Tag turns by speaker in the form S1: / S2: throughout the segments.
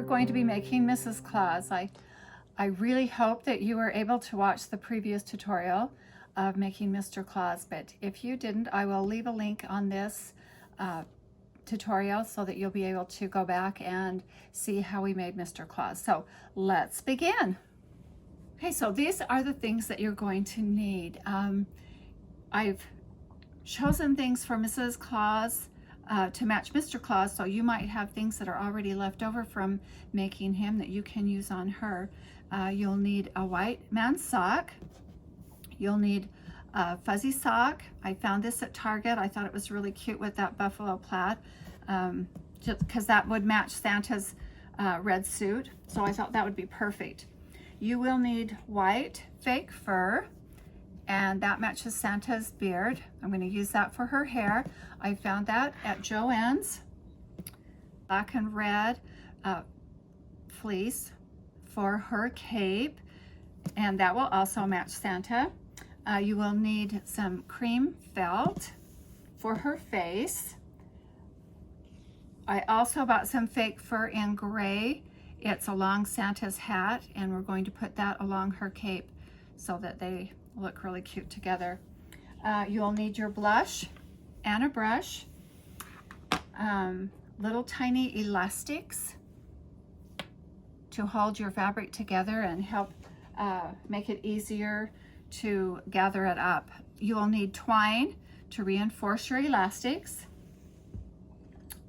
S1: going to be making Mrs. Claus. I really hope that you were able to watch the previous tutorial of making Mr. Claus, but if you didn't, I will leave a link on this tutorial so that you'll be able to go back and see how we made Mr. Claus. So let's begin. Okay, so these are the things that you're going to need. I've chosen things for Mrs. Claus to match Mr. Claus, so you might have things that are already left over from making him that you can use on her. You'll need a white man's sock. You'll need a fuzzy sock. I found this at Target. I thought it was really cute with that buffalo plaid, just because that would match Santa's red suit. So I thought that would be perfect. You will need white fake fur, and that matches Santa's beard. I'm going to use that for her hair. I found that at Joann's. Black and red fleece for her cape, and that will also match Santa. You will need some cream felt for her face. I also bought some fake fur in gray. It's along Santa's hat, and we're going to put that along her cape so that they look really cute together. You'll need your blush and a brush, little tiny elastics to hold your fabric together and help make it easier to gather it up. You will need twine to reinforce your elastics.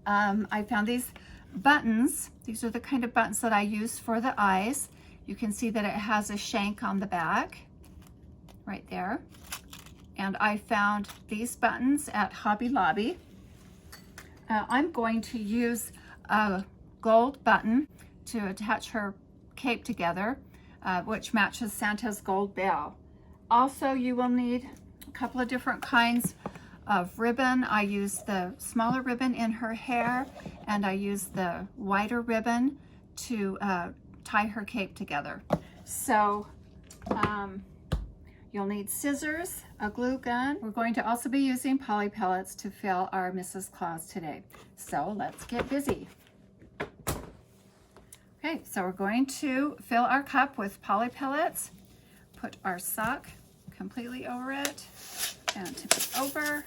S1: I found these buttons. These are the kind of buttons that I use for the eyes. You can see that it has a shank on the back right there. And I found these buttons at Hobby Lobby. I'm going to use a gold button to attach her cape together, which matches Santa's gold bell. Also, you will need a couple of different kinds of ribbon. I use the smaller ribbon in her hair, and I use the wider ribbon to tie her cape together. So you'll need scissors, a glue gun. We're going to also be using poly pellets to fill our Mrs. Claus today. So let's get busy. Okay, so we're going to fill our cup with poly pellets, put our sock completely over it, and tip it over,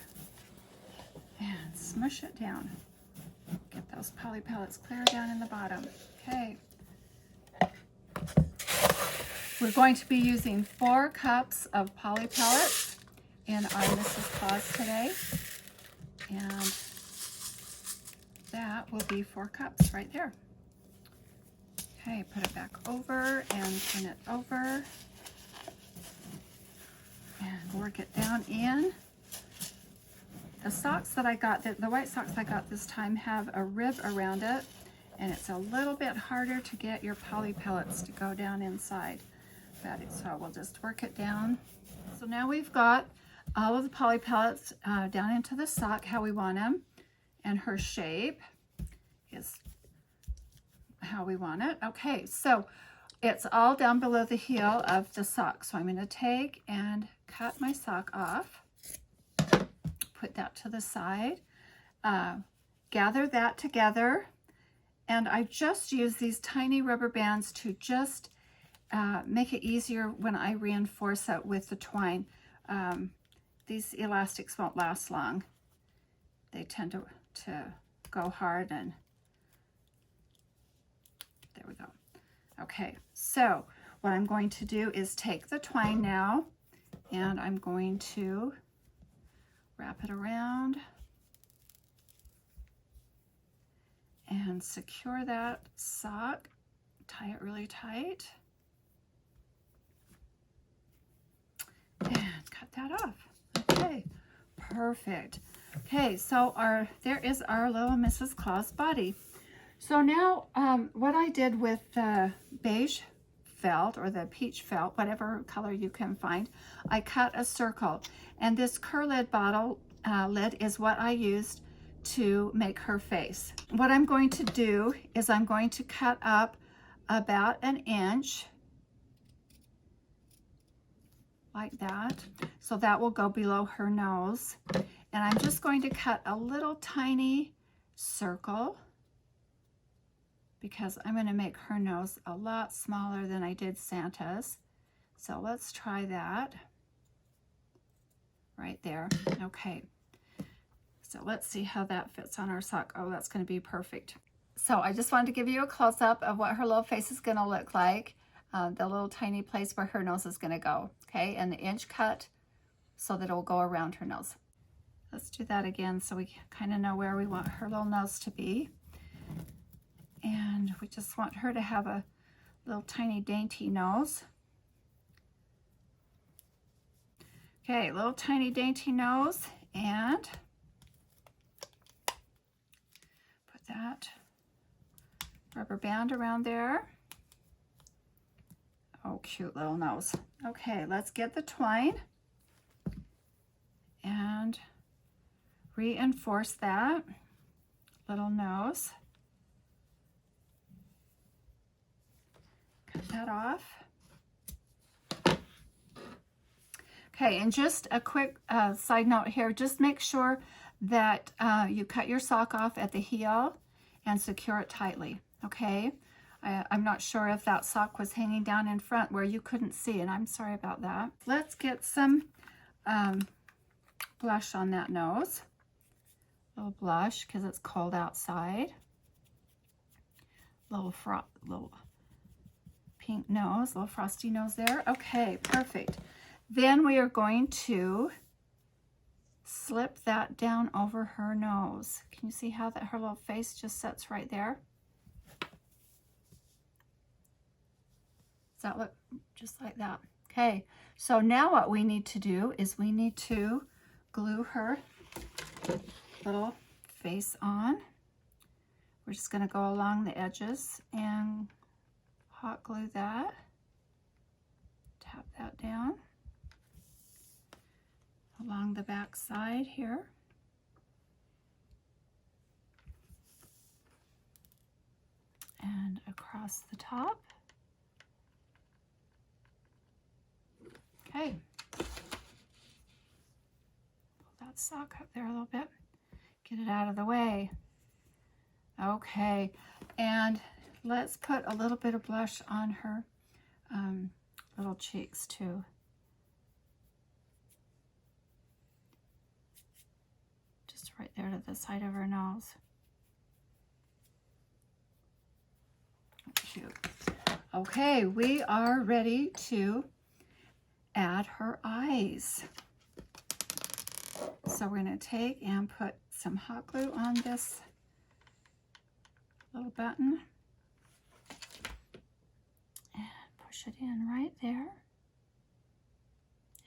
S1: and smush it down. Get those poly pellets clear down in the bottom. Okay. We're going to be using 4 cups of poly pellets in our Mrs. Claus today, and that will be 4 cups right there. Okay, put it back over and turn it over and work it down in. The socks that I got, the white socks I got this time, have a rib around it, and it's a little bit harder to get your poly pellets to go down inside. So we'll just work it down. So now we've got all of the poly pellets down into the sock how we want them, and her shape is how we want it. Okay, so it's all down below the heel of the sock. So I'm going to take and cut my sock off, put that to the side, gather that together, and I just use these tiny rubber bands to just make it easier when I reinforce it with the twine. These elastics won't last long. They tend to go hard, and there we go. Okay, so what I'm going to do is take the twine now, and I'm going to wrap it around and secure that sock, tie it really tight, and cut that off. Okay, perfect. Okay, so there is our little Mrs. Claus body. So now what I did with the beige felt, or the peach felt, whatever color you can find, I cut a circle, and this Curlid bottle lid is what I used to make her face. What I'm going to do is I'm going to cut up about 1 inch like that, so that will go below her nose, and I'm just going to cut a little tiny circle because I'm going to make her nose a lot smaller than I did Santa's. So let's try that right there. Okay, so let's see how that fits on our sock. Oh, that's going to be perfect. So I just wanted to give you a close-up of what her little face is going to look like, the little tiny place where her nose is going to go, okay, and the inch cut so that it will go around her nose. Let's do that again so we kind of know where we want her little nose to be. And we just want her to have a little tiny dainty nose. Okay, little tiny dainty nose, and put that rubber band around there. Oh, cute little nose. Okay, let's get the twine and reinforce that little nose. Cut that off. Okay, and just a quick side note here, just make sure that you cut your sock off at the heel and secure it tightly, okay? I'm not sure if that sock was hanging down in front where you couldn't see, and I'm sorry about that. Let's get some blush on that nose. A little blush because it's cold outside. Little pink nose, little frosty nose there. Okay, perfect. Then we are going to slip that down over her nose. Can you see how that her little face just sits right there? Does that look just like that? Okay, so now what we need to do is we need to glue her little face on. We're just going to go along the edges and hot glue that. Tap that down along the back side here. And across the top. Okay. Pull that sock up there a little bit. Get it out of the way. Okay, and let's put a little bit of blush on her little cheeks too. Just right there to the side of her nose. Cute. Okay, we are ready to add her eyes. So we're going to take and put some hot glue on this little button and push it in right there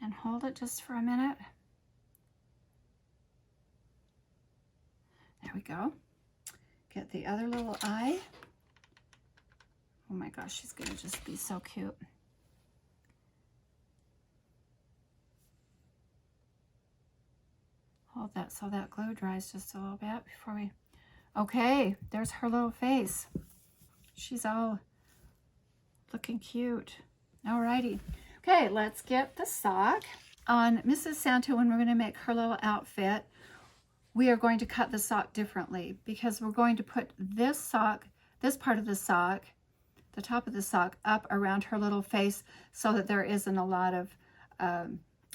S1: and hold it just for a minute. There we go. Get the other little eye. Oh my gosh, she's gonna just be so cute. Hold that so that glue dries just a little bit before we... Okay, there's her little face. She's all looking cute. Alrighty. Okay, let's get the sock. On Mrs. Santa, when we're going to make her little outfit, we are going to cut the sock differently because we're going to put this sock, this part of the sock, the top of the sock, up around her little face so that there isn't a lot of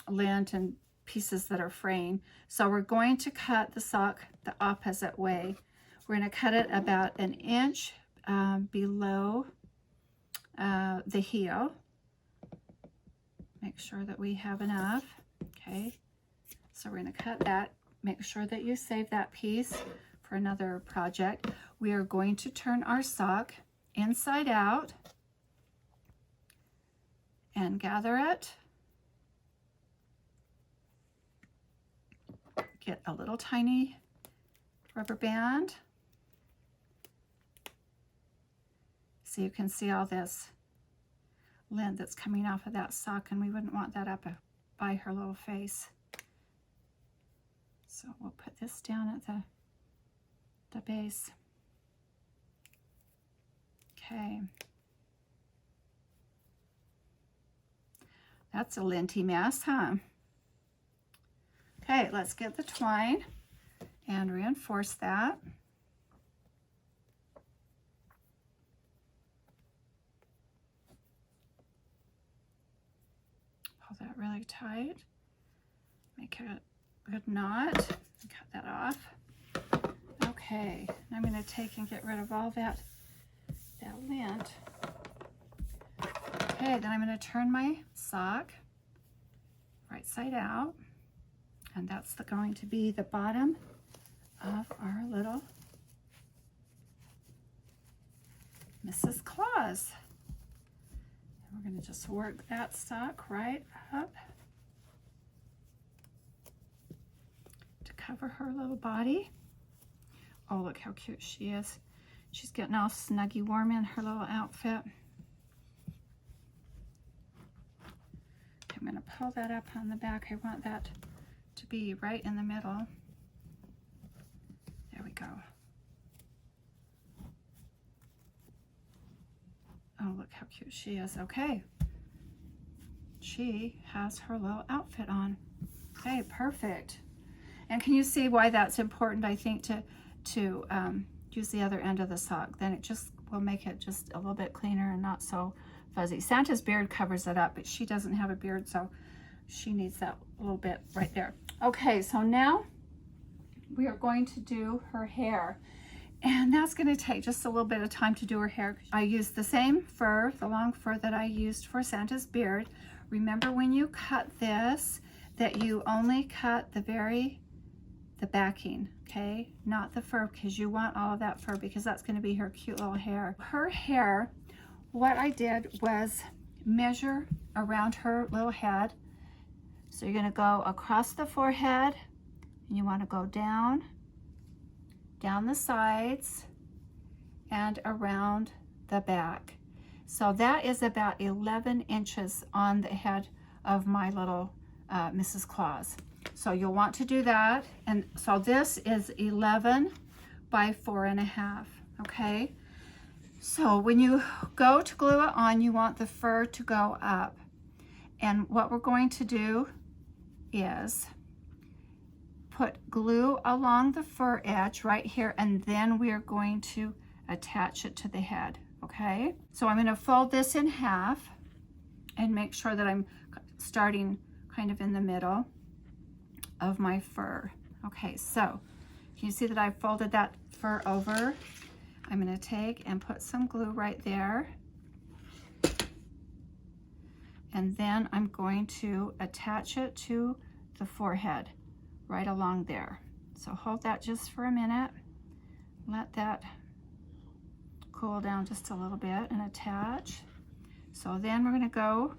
S1: lint and pieces that are fraying. So we're going to cut the sock the opposite way. We're going to cut it about an inch below the heel. Make sure that we have enough. Okay, so we're going to cut that. Make sure that you save that piece for another project. We are going to turn our sock inside out and gather it. Get a little tiny rubber band so you can see all this lint that's coming off of that sock, and we wouldn't want that up by her little face. So we'll put this down at the base. Okay. That's a linty mess, huh? Okay, let's get the twine and reinforce that. pull that really tight. Make a good knot. Cut that off. Okay, I'm going to take and get rid of all that lint. Okay, then I'm going to turn my sock right side out, and that's going to be the bottom of our little Mrs. Claus. And we're going to just work that sock right up to cover her little body. Oh, look how cute she is. She's getting all snuggy warm in her little outfit. I'm going to pull that up on the back. I want that to be right in the middle. There we go. Oh, look how cute she is. Okay. She has her little outfit on. Okay, perfect. And can you see why that's important, I think, to use the other end of the sock? Then it just will make it just a little bit cleaner and not so fuzzy. Santa's beard covers it up, but she doesn't have a beard, so she needs that little bit right there. Okay, so now we are going to do her hair. And that's going to take just a little bit of time to do her hair. I used the same fur, the long fur that I used for Santa's beard. Remember when you cut this, that you only cut the backing, okay? Not the fur, because you want all of that fur, because that's going to be her cute little hair. Her hair, what I did was measure around her little head. So you're going to go across the forehead, and you want to go down the sides, and around the back. So that is about 11 inches on the head of my little Mrs. Claus. So you'll want to do that. And so this is 11 by 4.5, okay? So when you go to glue it on, you want the fur to go up. And what we're going to do is put glue along the fur edge right here, and then we are going to attach it to the head, okay? So I'm going to fold this in half and make sure that I'm starting kind of in the middle of my fur. Okay, so can you see that I folded that fur over? I'm going to take and put some glue right there, and then I'm going to attach it to the forehead right along there. So hold that just for a minute, let that cool down just a little bit, and attach. So then we're going to go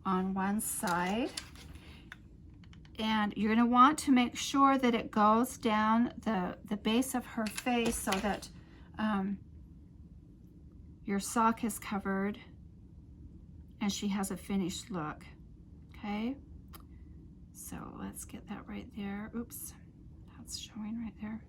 S1: on one side, and you're going to want to make sure that it goes down the base of her face, so that your sock is covered and she has a finished look, okay? So let's get that right there. Oops, that's showing right there.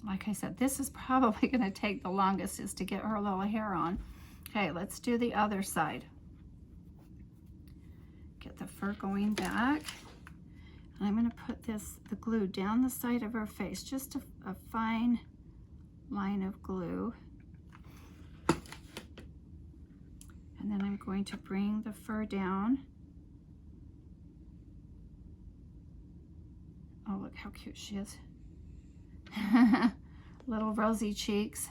S1: Like I said, this is probably going to take the longest, is to get her little hair on. Okay, let's do the other side. Get the fur going back. And I'm going to put the glue down the side of her face, just a fine line of glue. And then I'm going to bring the fur down. Oh, look how cute she is. Little rosy cheeks.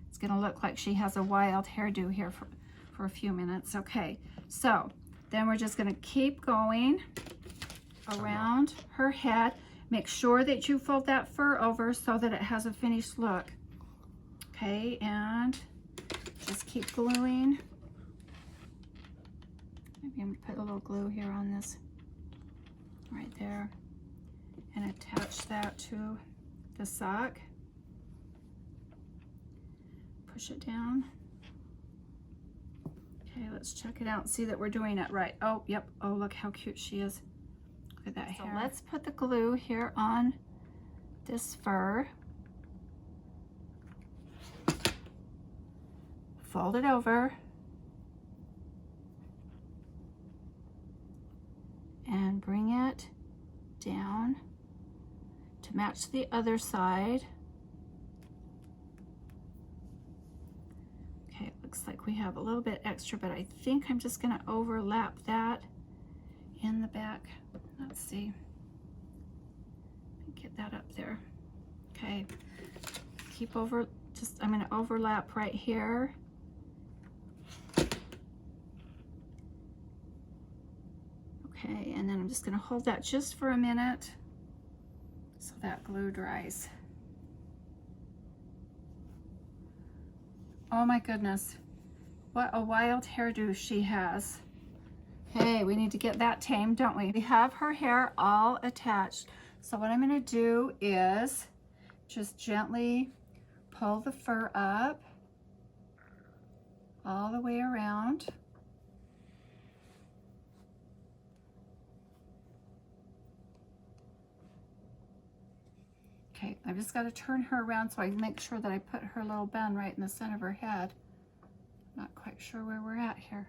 S1: It's going to look like she has a wild hairdo here for a few minutes. Okay, so then we're just going to keep going around her head. Make sure that you fold that fur over so that it has a finished look. Okay, and just keep gluing. Maybe I'm going to put a little glue here on this, right there, and attach that to the sock. Push it down. Okay, let's check it out and see that we're doing it right. Oh, yep. Oh, look how cute she is. Look at that hair. So let's put the glue here on this fur. Fold it over. And bring it down to match the other side. looks like we have a little bit extra, but I think I'm just going to overlap that in the back. Let's see. Get that up there. Okay. Keep over, I'm going to overlap right here. Okay, and then I'm just going to hold that just for a minute so that glue dries. Oh my goodness, what a wild hairdo she has. Okay, we need to get that tamed, don't we? We have her hair all attached. So what I'm going to do is just gently pull the fur up all the way around. Okay, I've just got to turn her around so I make sure that I put her little bun right in the center of her head. Not quite sure where we're at here.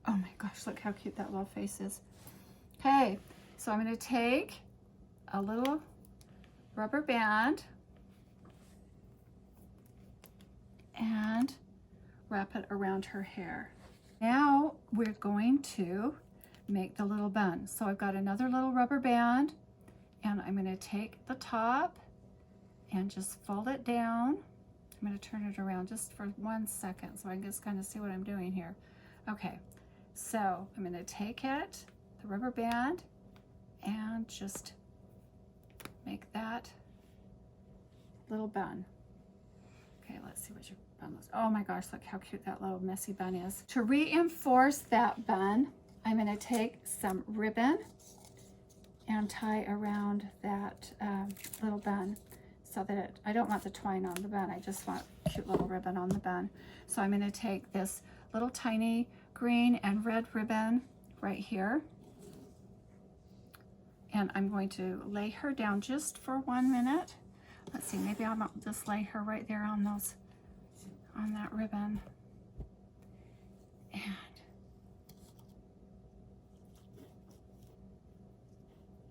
S1: Oh my gosh, look how cute that little face is. Okay, so I'm going to take a little rubber band and wrap it around her hair. Now we're going to make the little bun. So I've got another little rubber band, and I'm going to take the top and just fold it down. I'm going to turn it around just for 1 second so I can just kind of see what I'm doing here. Okay, so I'm going to take it, the rubber band, and just make that little bun. Okay, let's see what your bun looks. Oh my gosh, look how cute that little messy bun is. To reinforce that bun, I'm going to take some ribbon and tie around that little bun so that I don't want the twine on the bun. I just want cute little ribbon on the bun. So I'm going to take this little tiny green and red ribbon right here, and I'm going to lay her down just for 1 minute. Let's see, maybe I'll just lay her right there on that ribbon. And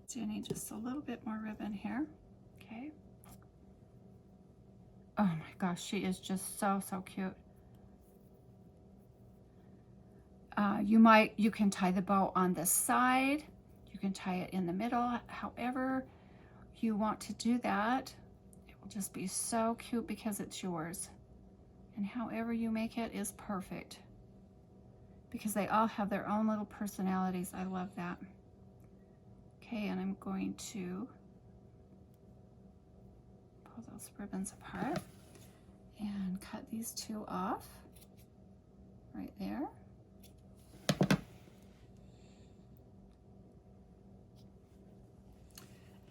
S1: so you need just a little bit more ribbon here. Okay. Oh my gosh, she is just so cute. You can tie the bow on the side. You can tie it in the middle. However you want to do that, it will just be so cute because it's yours. And however you make it is perfect, because they all have their own little personalities. I love that. Okay, and I'm going to pull those ribbons apart and cut these two off right there.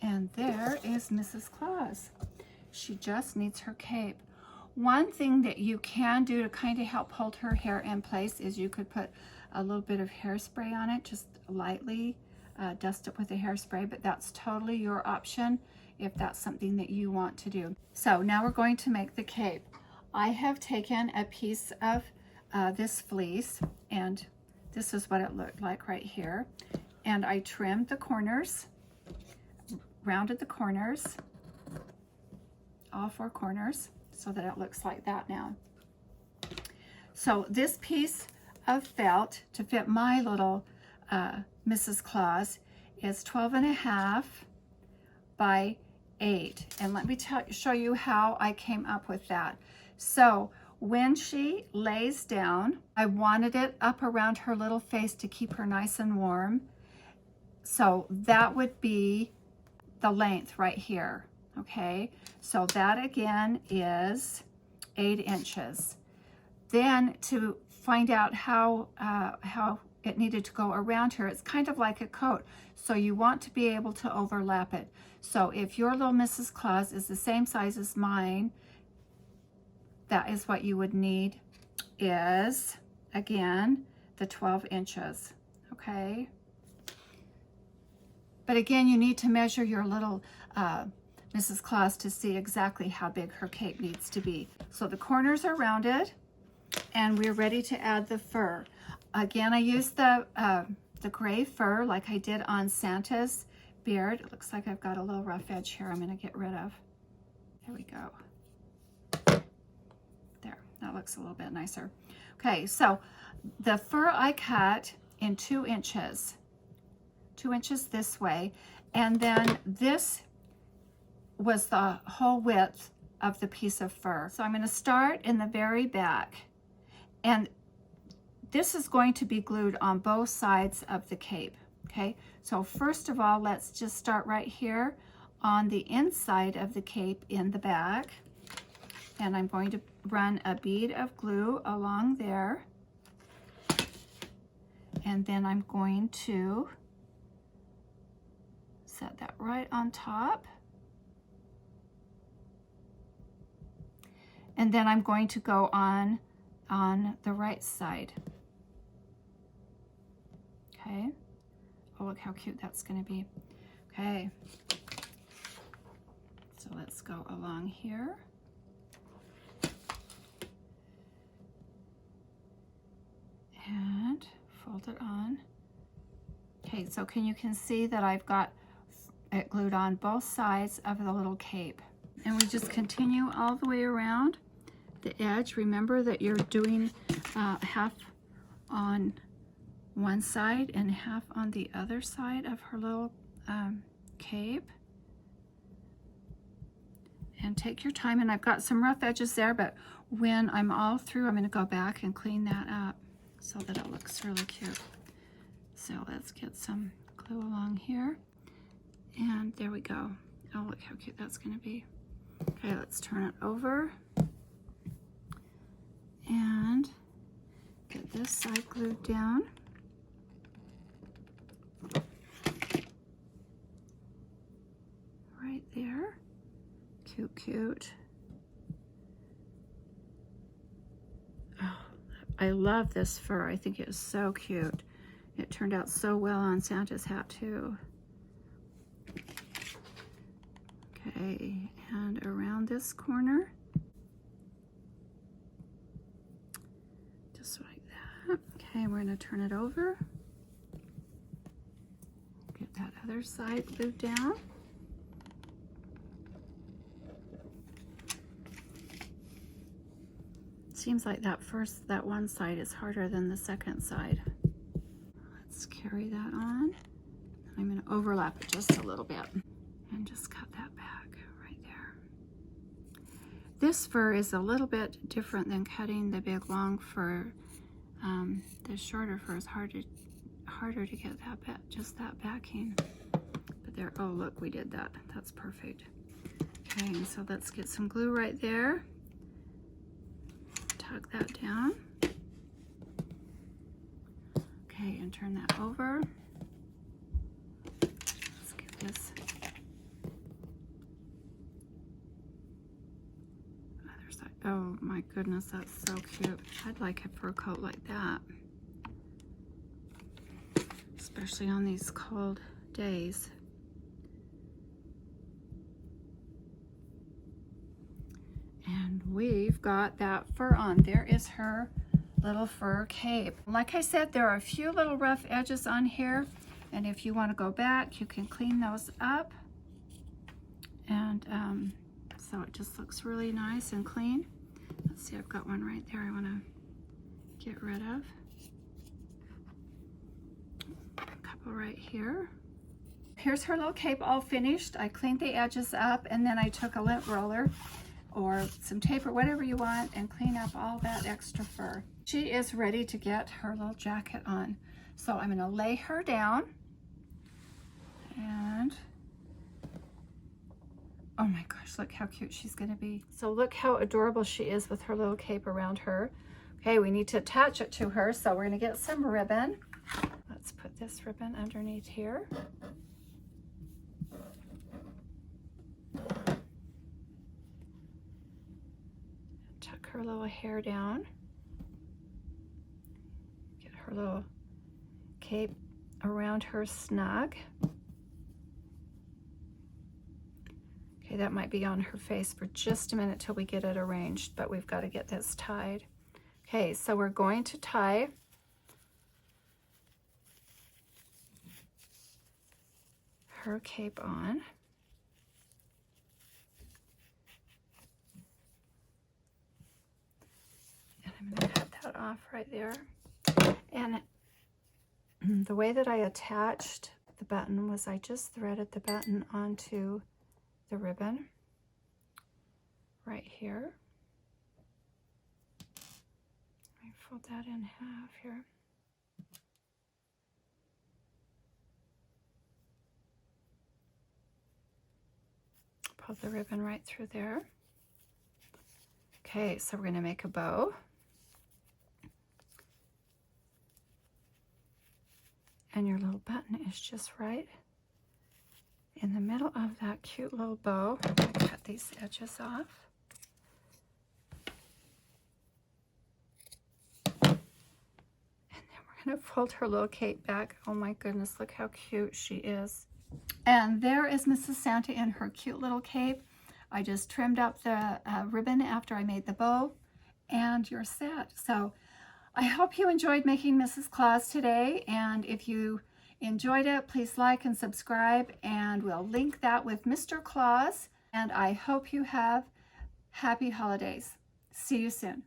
S1: And there is Mrs. Claus. She just needs her cape. One thing that you can do to kind of help hold her hair in place is you could put a little bit of hairspray on it, just lightly dust it with the hairspray, but that's totally your option if that's something that you want to do. So now we're going to make the cape. I have taken a piece of this fleece, and this is what it looked like right here. And I trimmed the corners, rounded the corners, all 4 corners, so that it looks like that now. So this piece of felt to fit my little Mrs. Claus is 12.5 by 8. And let me show you how I came up with that. So when she lays down, I wanted it up around her little face to keep her nice and warm. So that would be the length right here. Okay, so that again is 8 inches. Then to find out how it needed to go around her, it's kind of like a coat. So you want to be able to overlap it. So if your little Mrs. Claus is the same size as mine, that is what you would need, is again the 12 inches. Okay. But again, you need to measure your little Mrs. Claus to see exactly how big her cape needs to be. So the corners are rounded, and we're ready to add the fur. Again, I used the gray fur like I did on Santa's beard. It looks like I've got a little rough edge here I'm going to get rid of. There we go. There, That looks a little bit nicer. Okay, so the fur I cut in 2 inches. 2 inches this way, and then this was the whole width of the piece of fur. So I'm going to start in the very back, and this is going to be glued on both sides of the cape. Okay, so first of all, let's just start right here on the inside of the cape in the back, and I'm going to run a bead of glue along there, and then I'm going to set that right on top. And then I'm going to go on the right side. Okay. Oh, look how cute that's going to be. Okay. So let's go along here. And fold it on. Okay, so you can see that I've got it glued on both sides of the little cape. And we just continue all the way around the edge. Remember that you're doing half on one side and half on the other side of her little cape. And take your time, and I've got some rough edges there, but when I'm all through, I'm going to go back and clean that up so that it looks really cute. So let's get some glue along here, and there we go. Oh, look how cute that's going to be. Okay, let's turn it over and get this side glued down. Right there. Cute, cute. Oh, I love this fur. I think it is so cute. It turned out so well on Santa's hat too. Okay, and around this corner. Just like that. Okay, we're going to turn it over. Get that other side glued down. Seems like that one side is harder than the second side. Let's carry that on. I'm going to overlap it just a little bit and just cut that back right there. This fur is a little bit different than cutting the big long fur. The shorter fur is harder to get just that backing. But there, oh look, we did that. That's perfect. Okay, and so let's get some glue right there. Tuck that down. Okay, and turn that over. Let's get this other side. Oh my goodness, that's so cute. I'd like a fur coat like that, especially on these cold days. And we've got that fur on. There is her little fur cape. Like I said, there are a few little rough edges on here, and if you want to go back, you can clean those up. And so it just looks really nice and clean. Let's see, I've got one right there I want to get rid of. A couple right here. Here's her little cape all finished. I cleaned the edges up, and then I took a lint roller or some tape or whatever you want and clean up all that extra fur. She is ready to get her little jacket on. So I'm going to lay her down, and oh my gosh, look how cute she's going to be. So look how adorable she is with her little cape around her. Okay, we need to attach it to her, so we're going to get some ribbon. Let's put this ribbon underneath here. Tuck her little hair down. Get her little cape around her snug. Okay, that might be on her face for just a minute till we get it arranged, but we've got to get this tied. Okay, so we're going to tie her cape on. off right there. And the way that I attached the button was I just threaded the button onto the ribbon right here. I fold that in half here. Pull the ribbon right through there. Okay, so we're going to make a bow. And your little button is just right in the middle of that cute little bow. I'm going to cut these edges off. And then we're going to fold her little cape back. Oh my goodness, look how cute she is. And there is Mrs. Santa in her cute little cape. I just trimmed up the ribbon after I made the bow, and you're set. So I hope you enjoyed making Mrs. Claus today, and if you enjoyed it, please like and subscribe, and we'll link that with Mr. Claus, and I hope you have happy holidays. See you soon.